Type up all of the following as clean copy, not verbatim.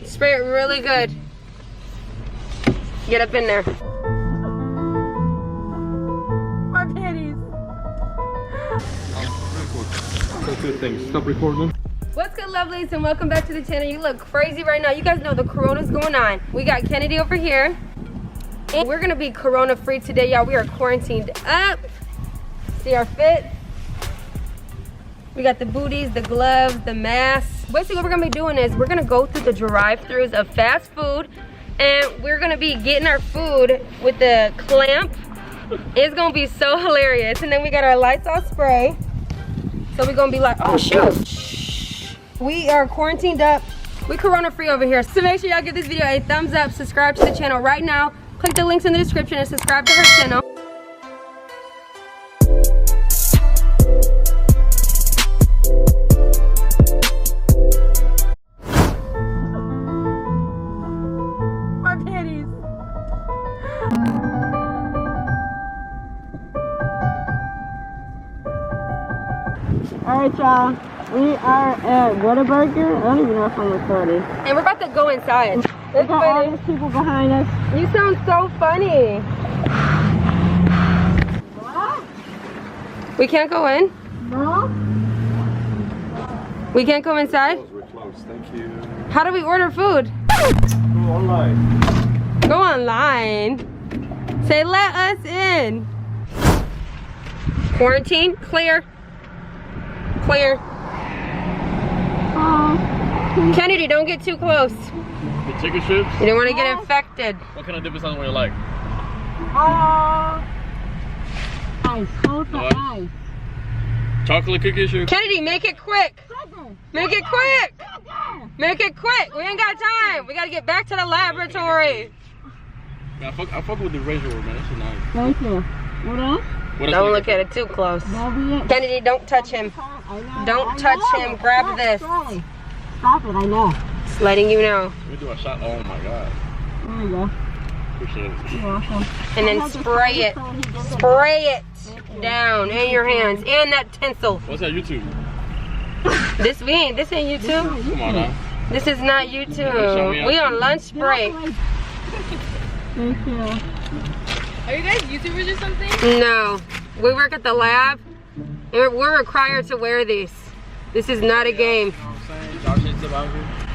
Spray it really good. Get up in there. My panties. That's good thing. Stop recording. What's good, lovelies, and welcome back to the channel. You look crazy right now. You guys know the corona's going on. We got Kennedy over here. And we're gonna be corona free today, y'all. We are quarantined up. See our fit. We got the booties, the gloves, the masks. Basically what we're gonna be doing is we're gonna go through the drive-thrus of fast food, and we're gonna be getting our food with the clamp. It's gonna be so hilarious. And then we got our Lysol spray. So we're gonna be like, oh shoot. We are quarantined up. We corona free over here. So make sure y'all give this video a thumbs up, subscribe to the channel right now. Click the links in the description and subscribe to her channel. My panties. Alright, y'all. We are at Whataburger. I don't even know if I'm recording. And we're about to go inside. There's all these people behind us. You sound so funny. What? We can't go in? No? We can't go inside? We're close, thank you. How do we order food? Go online. Go online. Say let us in. Quarantine, clear. Clear. Kennedy, don't get too close. The chicken strips? You don't want to get infected. What kind of dip is on what you like? Ice. Hold the ice. Chocolate cookies? Kennedy, make it quick. Make it quick. Make it quick. We ain't got time. We got to get back to the laboratory. Yeah, I fuck with the razor, man. That's nice. Thank you. What else? What else Don't you look at it too close. That'll be it. Kennedy, don't touch him. Don't touch him. Grab this. Stop it, I know. Just letting you know. Let me do a shot. Oh my god. There you go. Appreciate it. You're welcome. And then spray it. Spray it down in your hands. And that tinsel. What's that YouTube? This ain't YouTube. Come on now. This is not YouTube. We on lunch break. Thank you. Are you guys YouTubers or something? No. We work at the lab. We're required to wear these. This is not a game.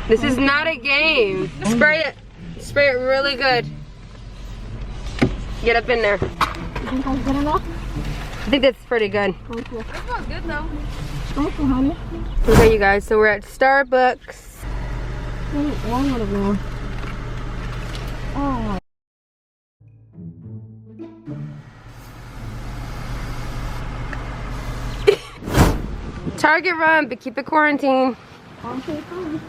This is not a game. Spray it. Spray it really good. Get up in there. You think that's good enough? I think that's pretty good. Thank you. That smells good though. Thank you, honey. Okay, you guys, so we're at Starbucks. One would have been. Oh. Target run, but keep it quarantine. Okay, fine.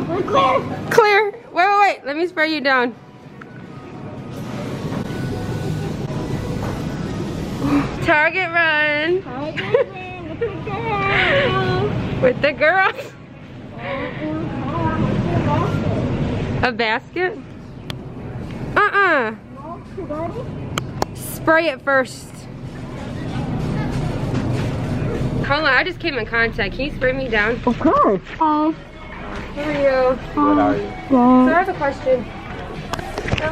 We're clear. Clear. Wait. Let me spray you down. Target run. With the girls. A basket? Spray it first. Hold on, I just came in contact. Can you spray me down? Of course. How are you? Good, are you? So I have a question. So,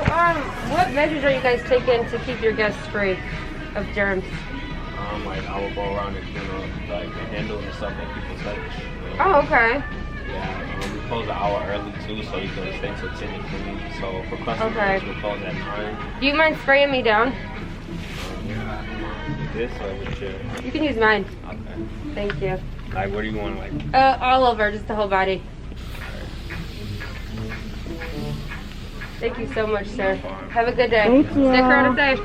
what measures are you guys taking to keep your guests free of germs? Like I will go around and clean up like the handles and stuff that people touch. Oh, okay. Yeah, we close an hour early too, so you can stay till 10 and clean. So for customers, we close at 9. Do you mind spraying me down? This or the chair? You can use mine. Okay. Thank you. Like, what do you want? Like, All over, just the whole body. Thank you so much, sir. Have a good day. Thank you. Stick around and safe.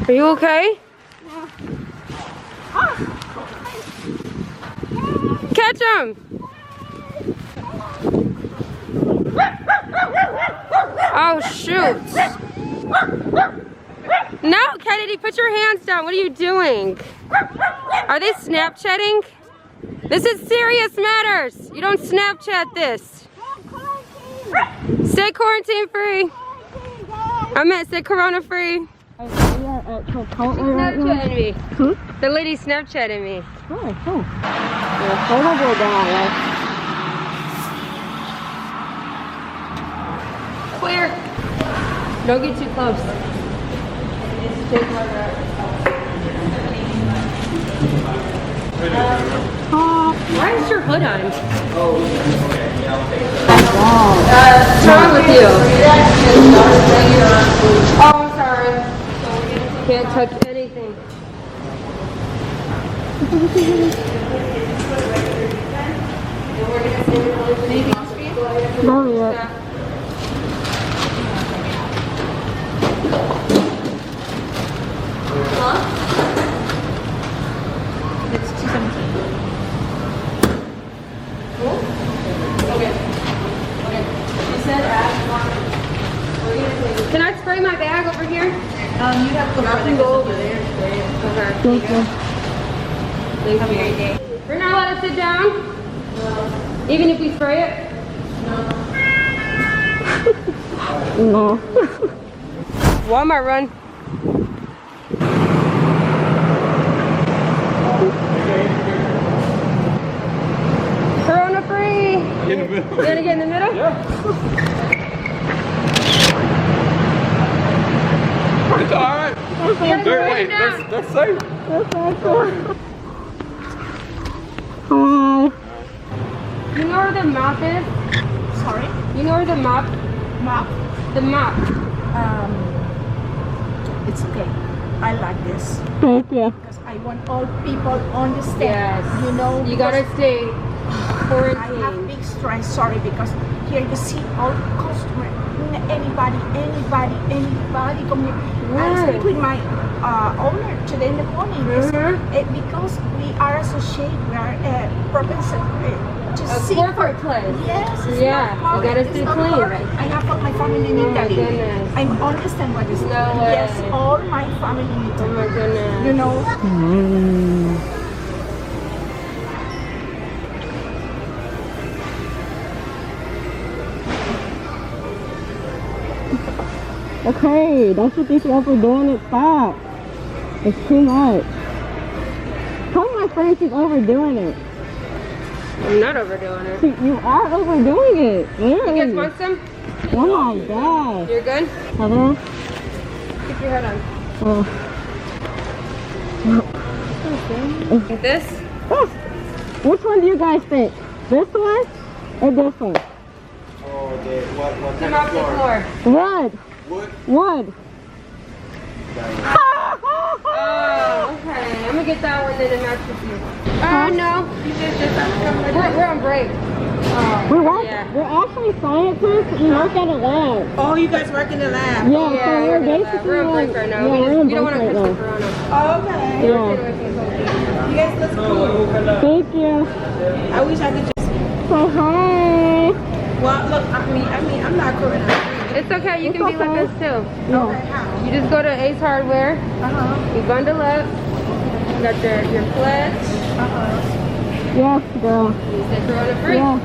Are you okay? Catch him! Oh shoot! No, Kennedy, put your hands down. What are you doing? Are they Snapchatting? This is serious matters. You don't Snapchat this. Stay quarantine free. I meant stay corona free. We are at Chipotle right now. Snapchatting me. Hmm? The lady Snapchatting me. Oh, cool. Yeah, photo down, right? Clear. Don't get too close. Why is your hood on? What's wrong with you? Oh, I'm sorry. Can't touch anything. No, yeah. It's 217. Can I spray my bag over here? You have to go over there. Okay. Thank you. Thank Have a you. great day. We're not allowed to sit down? Even if we spray it? No. Walmart run. Corona free. In the middle. You gonna get in the middle? Yeah. It's alright. Wait, that's safe. That's awesome. Hi. You know where the mop is? Sorry? You know where the mop? Mop? The mop. It's okay. I like this. Thank you. Because I want all people understand. Yes. You know, You gotta stay I have quarantined. big stress, sorry, because here you see all customer, anybody come here. I Right. speak with my owner today in the morning. Because we are associated, we are to A see corporate place. Yes, it's Yeah, not you corporate, gotta it's stay not clean. corporate. I have all my family in Oh my Italy. goodness. I understand what is No way. Yes, all my family in Oh Italy. my goodness. You know, Okay, don't you think you're overdoing it? Stop. It's too much. Tell my friend she's overdoing it. I'm not overdoing it. You are overdoing it. You Really. guys want some? Oh my god. You're good? Hello? Keep your head on. Oh. Like this? Oh. Which one do you guys think? This one or this one? Oh, what Come off the floor. Wood. Wood? Wood. Oh, okay. I'm gonna get that one then and match with you. No. We're on break. We're work, Yeah. We're actually scientists. We work at a lab. oh, you guys work in the lab. Yeah, Yeah, so we're we're basically on break like, right now. Yeah, we we're on don't want to break catch right the now. corona. Okay. Stay Yeah. away from the cold. You guys look cool. Thank you. I wish I could just. So hi. Well, look, I mean, I'm not corona free. It's okay. You It's can be like okay. this too. Yeah. Okay, how? You just go to Ace Hardware. You bundle up. You got your pledge. Yes, girl. You say corona free. Yeah.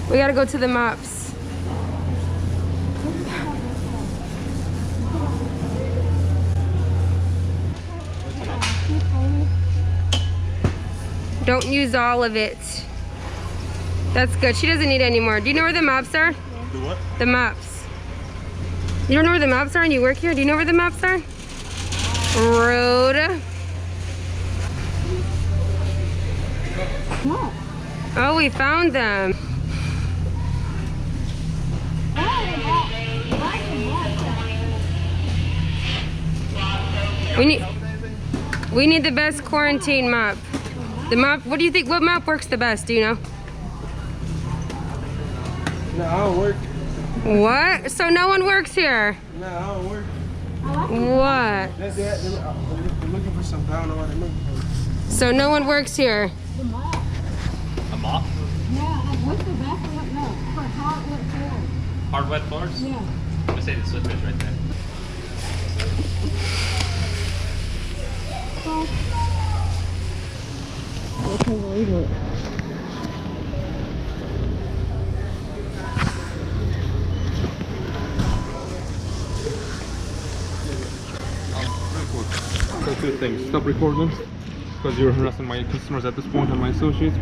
We gotta go to the mops. Don't use all of it. That's good. She doesn't need any more. Do you know where the mops are? Do what? The mops. You don't know where the mops are and you work here? Do you know where the mops are? Rude. What? Oh, we found them. We need the best quarantine mop. The mop, what do you think, what mop works the best, do you know? No, I don't work. What? So no one works here? No, I don't work. What? That's it. They're looking for something. I don't know what they're looking for. So no one works here? A mop? Yeah, what's the best one? No, for hot wet floors. Hard wet floors? Yeah. I'm gonna say the slippers right there. can't believe it. So two things. Stop recording because you're harassing my customers at this point and my associates.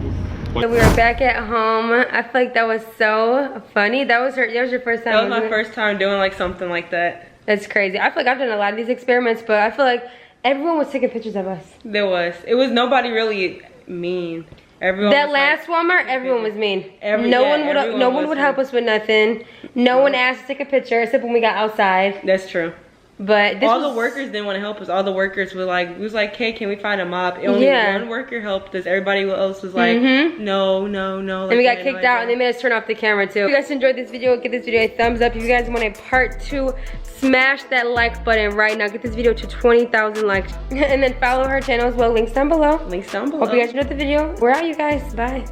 So we are back at home. I feel like that was so funny. That was your first time. That was my wasn't it? first time doing like something like that. That's crazy. I feel like I've done a lot of these experiments, but I feel like everyone was taking pictures of us. It was nobody really mean. Everyone That was last Walmart, everyone was mean. No everyone one would was help mean. us with nothing. No one asked to take a picture except when we got outside. That's true. But this All was, the workers didn't want to help us. All the workers were like, hey, can we find a mop? Only one worker helped us. Everybody else was like, no. And we got kicked out and they made us turn off the camera too. If you guys enjoyed this video, give this video a thumbs up. If you guys want a part 2, smash that like button right now. Get this video to 20,000 likes. And then follow her channel as well. Links down below. Links down below. Hope you guys enjoyed the video. We're out, you guys. Bye.